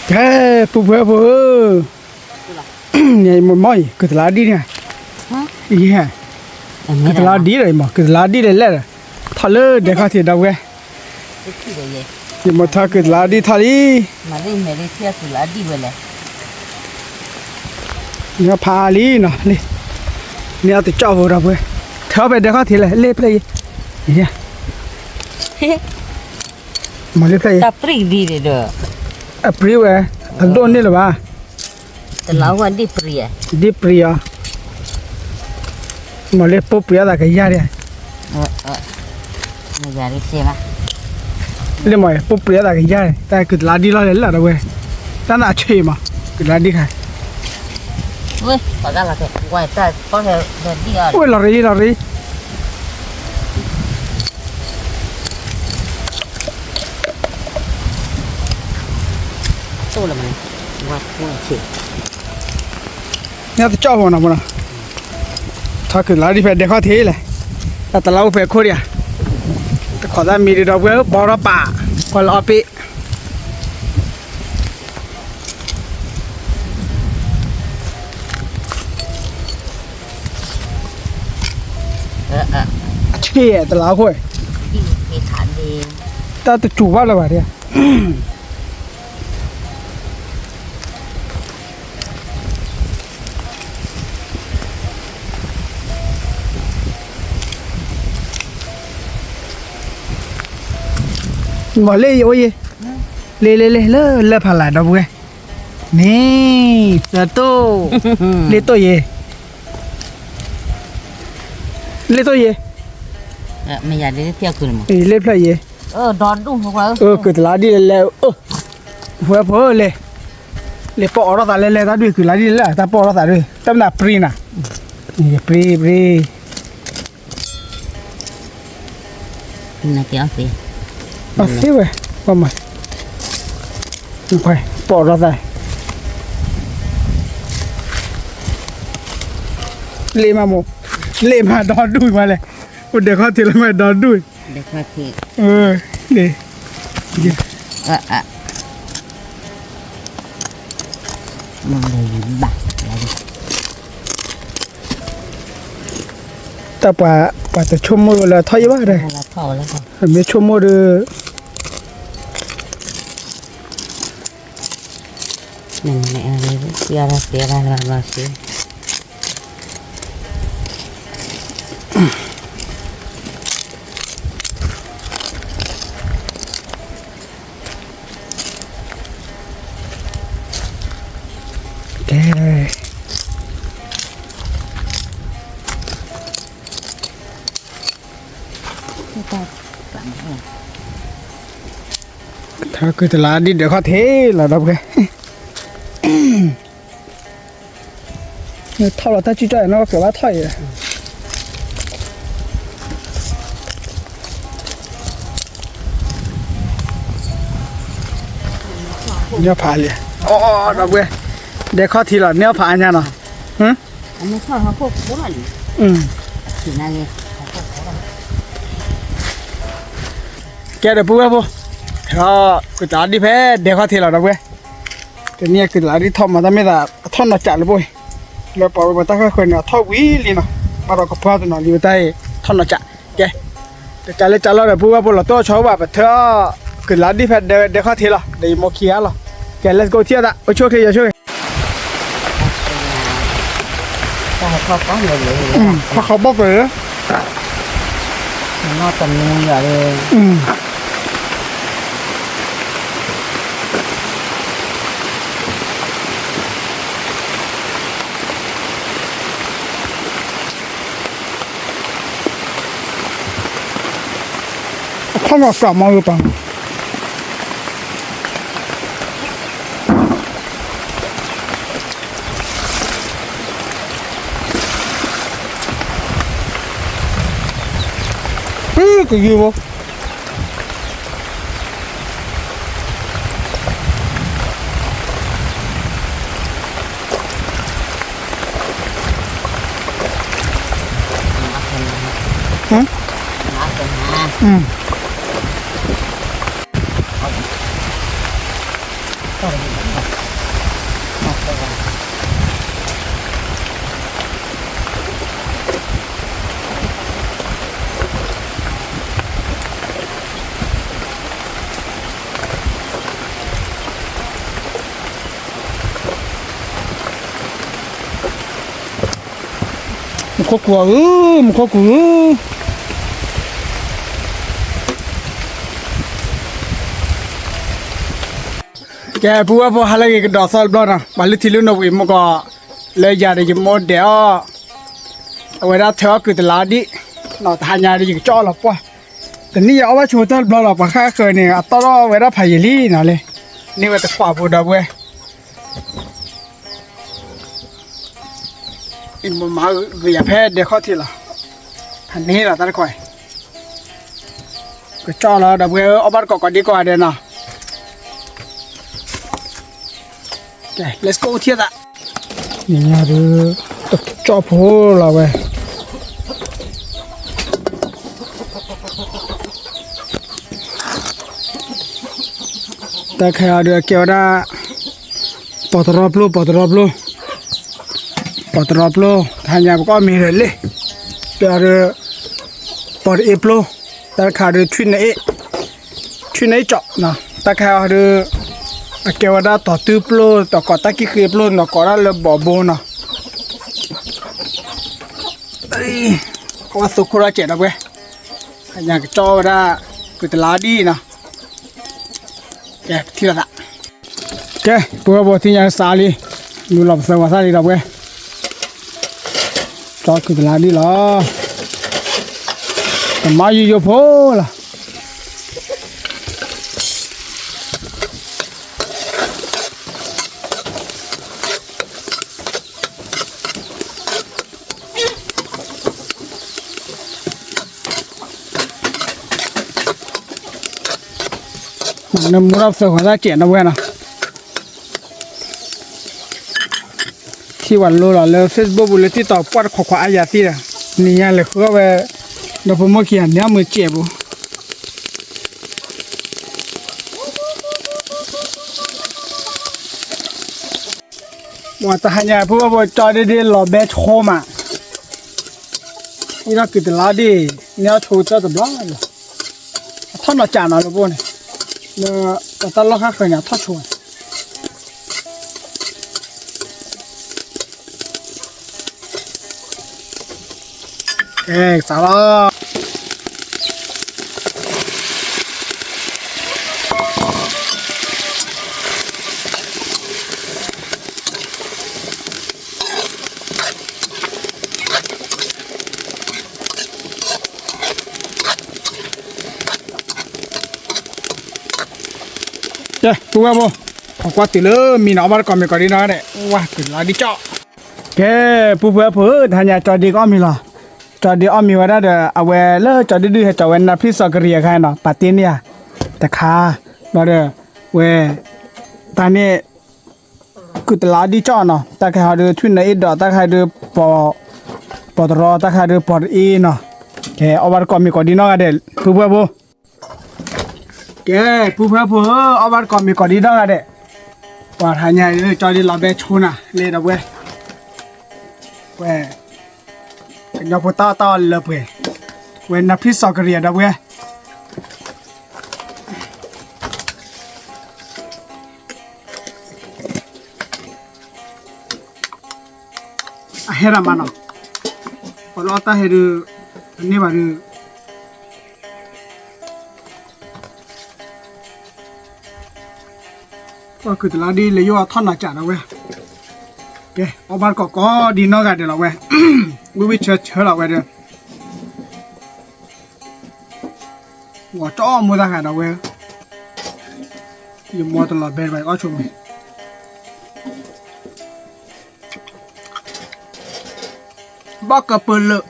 cái phụ phụ phụ này một mồi cái lá đi nè gì hả cái lá đi rồi mà cái lá đi rồi lẽ thà lơ để khai thì đâu cái thì một thà cái lá đi thà đi mà đi mẹ đi theo cái lá đi về lại nó phá đi nè đi nè thì cho vào đâu cái theo về để khai thì lại lên play gì hả mà lên play ta pri đi rồi đó April à anh đón đi là ba ta lão quan đi pri à đi Priya mà lên phố Priya là cái gì đấy bây giờ đi xem à lên mà phố Priya là cái gì đấy tại cái lá đi là đâu vậy ta là chơi mà cái lá đi khai ui có ra là cái ngoài ta có thể đi ở ôi là đi tôi là mình ngoài chỉ nè tôi cho vào nào mà thà cái lá đi phải để khai thế này ta lau phải khô đi à ta khó ra mì đi đâu vậy bỏ ra bả còn lọ bị chơi ta lau thôi đi cái thản đi ta tự chủ vào là vậy mà lấy ôi lấy phải lại đâu vậy nè giờ tô lấy tôi gì lấy tôi gì bây giờ đi theo cười mà lấy phải gì đón đúng không ạ cái lá đi lấy vừa vừa lấy bỏ ra ta lấy ta đuổi cái lá đi lấy ta bỏ ra ta đuổi tâm là pri nè pri này kéo về thế vậy con mày phải bỏ ra đây lê mà đòn đuôi mà này để con thì là mày đòn đuôi để qua thì để mang đầy bạc là đi ta bà ta chôm môi là thôi quá đây là thò lên rồi mấy chôm môi được mình mẹ này kia ra là xíu thôi cứ là đi để có thế là đâu cái thao là ta chỉ cho nó kiểu thôi nhớ phải liền đâu cái để có thì là nhớ phải nha nó anh mới cho họ phục bố là chỉ là gì cái được bữa bố đó cứ trả đi phê để có thì là đâu cái cái này cứ là đi thom mà ta mới là thom nó chả được bôi rồi bảo người ta khơi nó thâu quý liền nó bắt đầu có phao tụi nó liền tay thom nó chả cái để trả lời là bữa là tôi cháu bảo thưa cứ là đi phê để có thì là để một kia là cái let's go tiếp đã ôi chơi thì chơi ta có người gì khó bóc rồi đó nó tầm như vậy không có cả mọi người bằng cái gì vô มันโคกลัวมันโคกลัวแกพูดว่าพอฮัลโหลก็ดอสอลบลอนะบาลิทิลุนเอาไว้มันก็เลยอยากได้ยินหมดเดียวเอาไว้ได้เท่าคือตลาดดิเราทานยาได้ยินจ่อหรอกป่ะแต่นี่เอาไว้โชว์ตลอดหรอกป่ะแค่เคยเนี่ยตลอดไว้ได้พายลี่น่ะเลยนี่ว่าแต่ขวาพูดได้เว้ยอินมันมาก็อย่าแพ้เดี๋ยวเข้าทีละทันนี้ละตั้งค่อยก็จ่อแล้วดับเว้ยเอาบ้านก่อนดีกว่าเดี๋ยวนะโอเค let's go เที่ยวละนี่ไงดูจ่อพูละเว้ยแต่แค่เดี๋ยวเกี่ยวได้ปอดรอบลูปอดรอบลูทานยาก็มีเลยเดี๋ยวปอดเอฟลูแต่ขาเดี๋ยวชุนไหนเจาะนะแต่แค่เดี๋ยวเกี่ยวได้ต่อตื้อปลูต่อกอดตะกี้คือปลูต่อกอดได้เลยบ่อโบนะก็ว่าสุขุระเจ็ดนะเว้ยทานยาก็จ่อได้กุตลาดีนะแกที่ละแกปัวบที่ยาสาลีดูหลับสวัสดีนะเว้ยจอดคือตลาดนี่เหรอแต่มาอยู่โพล่ะน้ำมันรับเสือหัวตาเจียนนะเว้ยนะที่วันรู้หรอแล้วเฟซบุ๊กเลยที่ต่อปอดขวาอายาที่น่ะนี่ยังเลยเขาไปเดี๋ยวผมมาเขียนเนี่ยมือเจ็บบุว่าแต่หายเพราะว่าจอดได้หล่อแบชโคมานี่น่ากินตลาดดิเนี่ยโชว์จะตบล้อเลยท่านอาจารย์อะไรพวกนี้เนี่ยตลาดข้างเคยเนี่ยท่าโชว์สาระเจ้ตัวบ่ขอกว่าติเลยมีหนอบ้านก่อนมีก่อนดีนะเนี่ยว้าถึงลาดิเจาะแกผู้เพื่อเพื่อทานยาจอดีก็มีหรอจอดีอ้อมีว่าได้เด้อเอาไว้เลิกจอดีดื้อให้จอเวนนะพี่สกเรียใครเนาะปาตีเนี่ยแต่คาเราเด้อเว้ตอนนี้กุตลาดีเจาะเนาะแต่ใครเด้อทุ่นในดอกแต่ใครเด้อปอตรอแต่ใครเด้อปอดอีเนาะแกเอาบ้านก่อนมีก่อนดีเนาะเด้อผู้เพื่อผู้แกผู้เพื่อผู้เอาบ้านก่อนมีก่อนดีเนาะเด้อว่าทานยาจอดีเราไปชนะเลยนะเว้เว้ยอพตาเลยเว้ยเว้นนับพิษสกเรียนะเว้ยเฮรามานะพอเราตาเฮดูนี่บารูก็คือตลาดดีเลยว่าท่อนหนักจัดนะเว้ยโอเคเอาบ้านก็ดีนอกกันเดี๋ยวเราเว้ยวิเชิญเราเว้ยเดี๋ยวว่าจ้อมือตากันนะเว้ยยังมัวตลอดเบนไปก็ชมบักกะเปิลเลย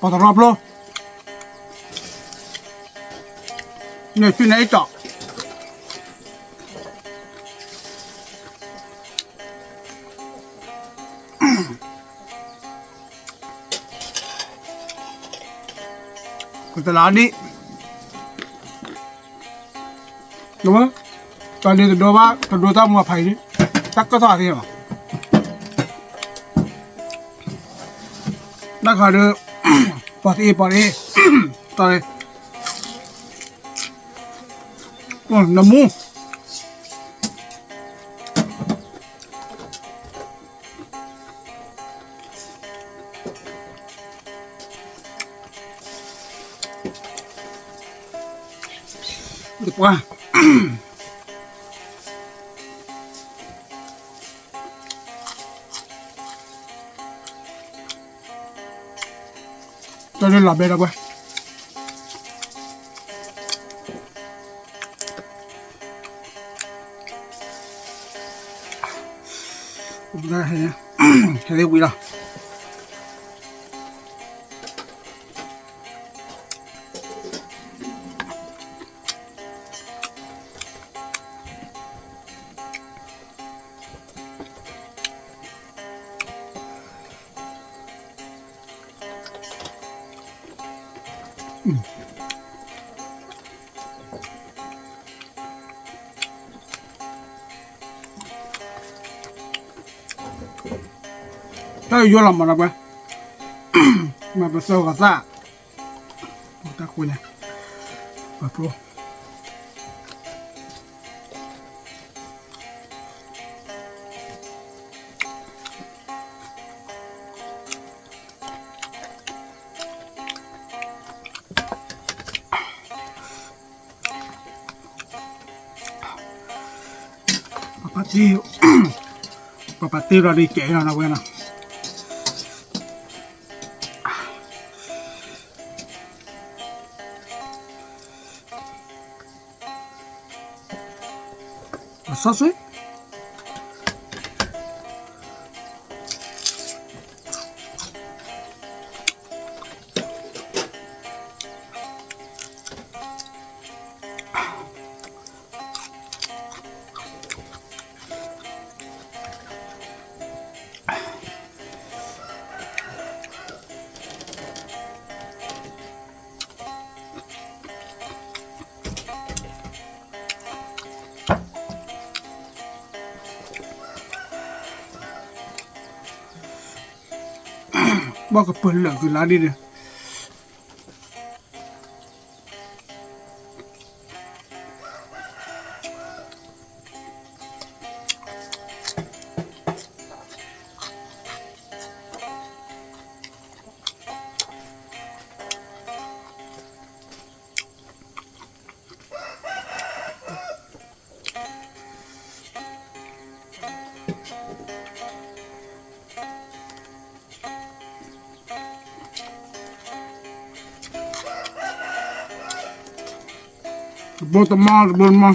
พอตรอบโลเนี่ยที่ไหนเจาะ ก็ตลาดนี้ดูมั้ยตอนนี้จะดูว่าจะดูตามมาไผ่นี่ตักก็ทอดที่หรอนักข่าวเดือปอดอีต่อยน้ำมูดีกว่าจะได้หลับได้แล้วเว้ยได้เห็นเห็นได้วิละถ้าอยู่ลำบากนะเว้ยมาเป็นเซลล์กับซ่าตาคุยเนี่ยมาโปรปาตี้เราดีเก๋แล้วนะเว้ยนะซอสบอกกับเปิดเหลืองคือร้านนี้เนี่ยโบตมาบนมา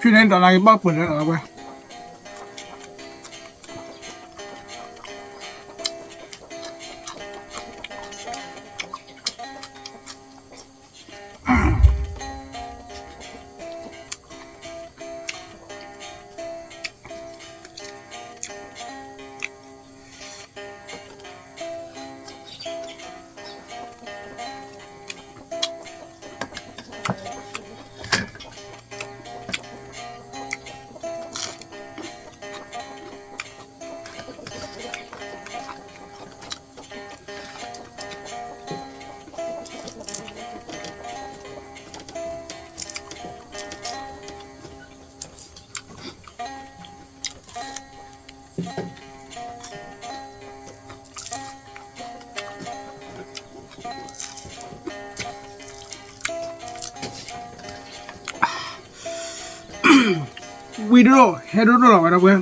พี่เน้นอะไรบ้างเปิดแล้วเหรอเว้ยวิดีโอเฮดโร่หรอวะนะเว้ย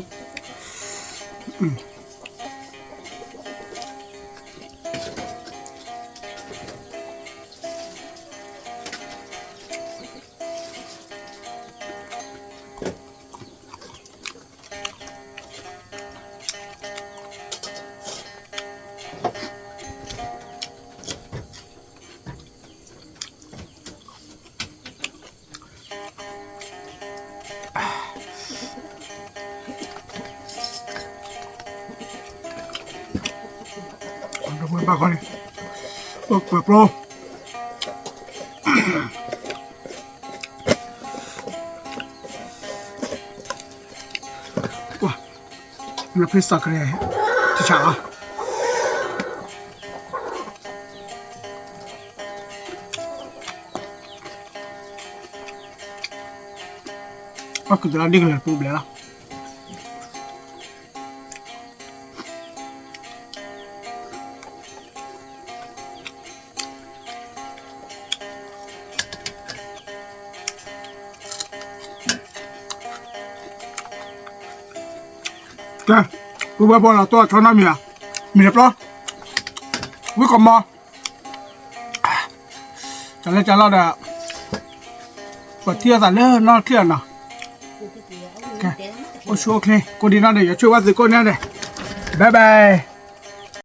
ปากก่อนเลยเปิดโปรว้าเราพิซซ่ากันเลยที่ฉาก็จะได้กันเลยปุ๊บเลยละแกกูไปบอกเราตัวชนะมีเรียบร้อยวิ่งก่อนมาจะเล่นจะเล่าเด้อเปิดเที่ยวแต่เล่นนอกเที่ยวนะโอเคโอ้ชัวร์โอเคกูดีน่าเดี๋ยวช่วยว่าสิกูเนี่ยเด้บายบาย